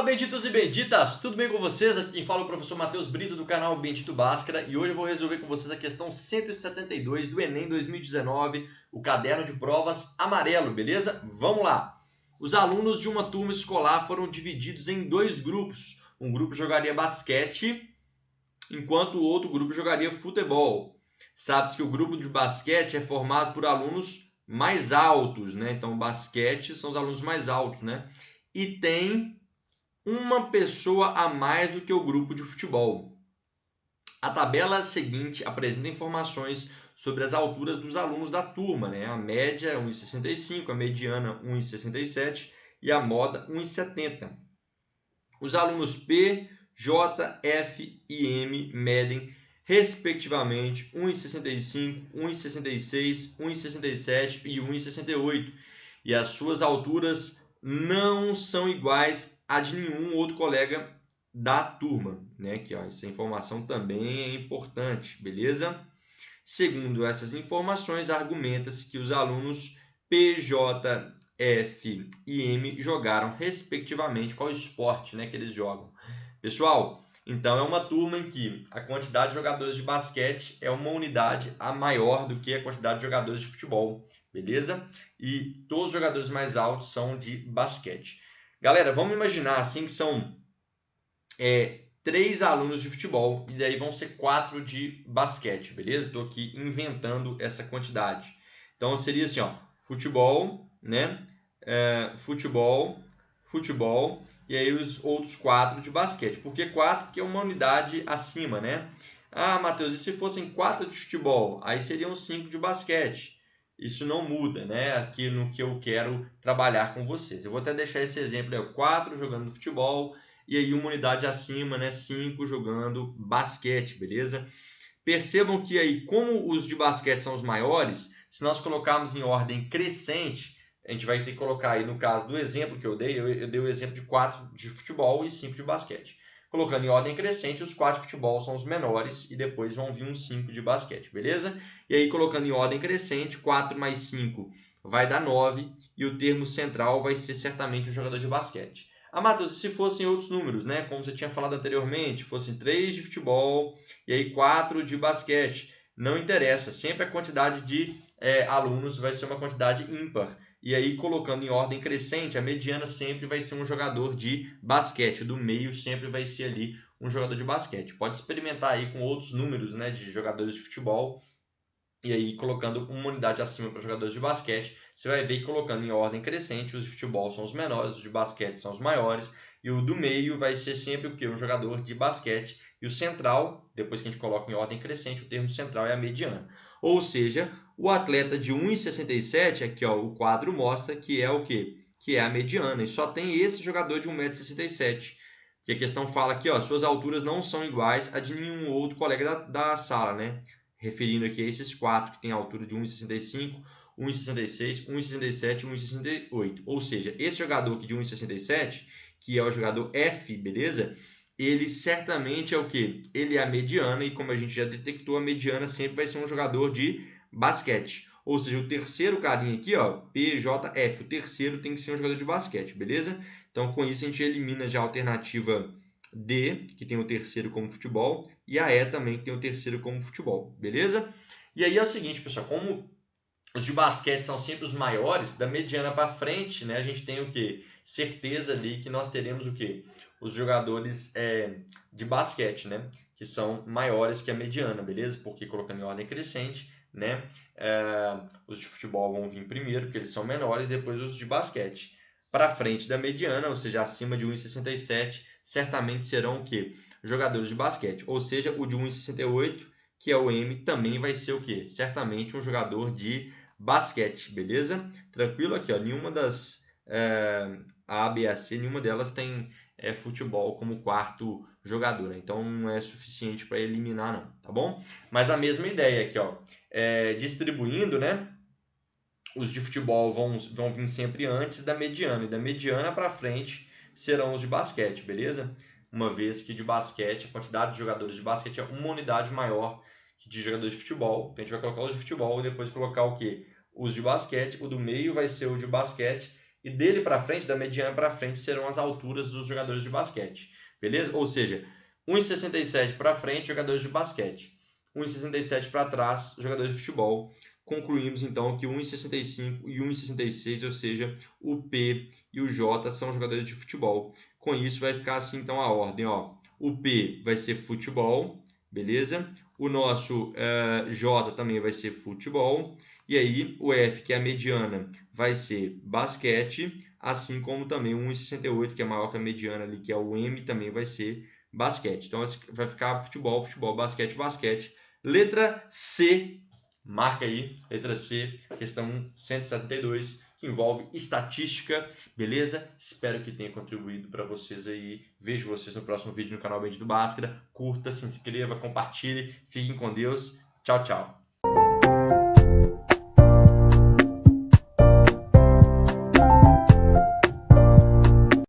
Fala, benditos e benditas! Tudo bem com vocês? Aqui quem fala é o professor Matheus Brito do canal Bendito Bhaskara e hoje eu vou resolver com vocês a questão 172 do Enem 2019, o caderno de provas amarelo, beleza? Vamos lá! Os alunos de uma turma escolar foram divididos em dois grupos. Um grupo jogaria basquete, enquanto o outro grupo jogaria futebol. Sabe-se que o grupo de basquete é formado por alunos mais altos, né? Então, basquete são os alunos mais altos, né? E tem uma pessoa a mais do que o grupo de futebol. A tabela seguinte apresenta informações sobre as alturas dos alunos da turma, né? A média é 1,65, a mediana 1,67 e a moda 1,70. Os alunos P, J, F e M medem respectivamente 1,65, 1,66, 1,67 e 1,68. E as suas alturas não são iguais a de nenhum outro colega da turma, né? Que essa informação também é importante, beleza? Segundo essas informações, argumenta-se que os alunos P, J, F e M jogaram respectivamente qual esporte, né, que eles jogam. Pessoal, então é uma turma em que a quantidade de jogadores de basquete é uma unidade a maior do que a quantidade de jogadores de futebol, beleza? E todos os jogadores mais altos são de basquete. Galera, vamos imaginar assim que são 3 alunos de futebol e daí vão ser 4 de basquete, beleza? Estou aqui inventando essa quantidade. Então seria assim, ó, futebol, né? Futebol e aí os outros 4 de basquete. Por que 4? Porque é uma unidade acima, né? Ah, Matheus, e se fossem 4 de futebol? Aí seriam 5 de basquete. Isso não muda, né? Aqui no que eu quero trabalhar com vocês. Eu vou até deixar esse exemplo, 4 jogando futebol e aí uma unidade acima, né? 5 jogando basquete, beleza? Percebam que aí, como os de basquete são os maiores, se nós colocarmos em ordem crescente, a gente vai ter que colocar aí, no caso do exemplo que eu dei o exemplo de 4 de futebol e 5 de basquete. Colocando em ordem crescente, os 4 de futebol são os menores e depois vão vir uns 5 de basquete, beleza? E aí, colocando em ordem crescente, 4 mais 5 vai dar 9 e o termo central vai ser certamente um jogador de basquete. Ah, Matheus, se fossem outros números, né? Como você tinha falado anteriormente, fossem 3 de futebol e aí 4 de basquete. Não interessa, sempre a quantidade de alunos vai ser uma quantidade ímpar. E aí, colocando em ordem crescente, a mediana sempre vai ser um jogador de basquete. O do meio sempre vai ser ali um jogador de basquete. Pode experimentar aí com outros números, né, de jogadores de futebol. E aí, colocando uma unidade acima para jogadores de basquete, você vai ver que colocando em ordem crescente, os de futebol são os menores, os de basquete são os maiores. E o do meio vai ser sempre o quê? Um jogador de basquete. E o central, depois que a gente coloca em ordem crescente, o termo central é a mediana. Ou seja, o atleta de 1,67, aqui ó, o quadro mostra que é o quê? Que é a mediana. E só tem esse jogador de 1,67 m. Que a questão fala aqui, ó, suas alturas não são iguais a de nenhum outro colega da sala, né? Referindo aqui a esses 4 que tem a altura de 1,65, 1,66, 1,67 e 1,68. Ou seja, esse jogador aqui de 1,67, que é o jogador F, beleza? Ele certamente é o quê? Ele é a mediana e como a gente já detectou, a mediana sempre vai ser um jogador de basquete. Ou seja, o terceiro carinha aqui, ó, PJF, o terceiro tem que ser um jogador de basquete, beleza? Então, com isso, a gente elimina já a alternativa D, que tem o terceiro como futebol, e a E também, que tem o terceiro como futebol, beleza? E aí é o seguinte, pessoal, como os de basquete são sempre os maiores, da mediana para frente, né, a gente tem o quê? Certeza ali que nós teremos o quê? Os jogadores de basquete, né, que são maiores que a mediana, beleza? Porque colocando em ordem crescente, né, os de futebol vão vir primeiro, porque eles são menores, depois os de basquete. Para frente da mediana, ou seja, acima de 1,67, certamente serão o quê? Jogadores de basquete. Ou seja, o de 1,68, que é o M, também vai ser o quê? Certamente um jogador de basquete, beleza? Tranquilo aqui, ó, nenhuma das A, B, A, C, nenhuma delas tem futebol como quarto jogador, né? Então não é suficiente para eliminar não, tá bom? Mas a mesma ideia aqui, ó, distribuindo, né? Os de futebol vão vir sempre antes da mediana, e da mediana para frente serão os de basquete, beleza? Uma vez que de basquete, a quantidade de jogadores de basquete é uma unidade maior que de jogadores de futebol. A gente vai colocar os de futebol e depois colocar o quê? Os de basquete. O do meio vai ser o de basquete E dele para frente, da mediana para frente, serão as alturas dos jogadores de basquete. Beleza? Ou seja, 1,67 para frente, jogadores de basquete. 1,67 para trás, jogadores de futebol. Concluímos então que 1,65 e 1,66, ou seja, o P e o J são jogadores de futebol. Com isso vai ficar assim então a ordem, ó. O P vai ser futebol, beleza? O nosso J também vai ser futebol. E aí o F, que é a mediana, vai ser basquete, assim como também o 1,68, que é maior que a mediana ali, que é o M, também vai ser basquete. Então vai ficar futebol, futebol, basquete, basquete. Letra C, marca aí, letra C, questão 172, que envolve estatística, beleza? Espero que tenha contribuído para vocês aí. Vejo vocês no próximo vídeo no canal Bendito Bhaskara. Curta, se inscreva, compartilhe. Fiquem com Deus. Tchau, tchau.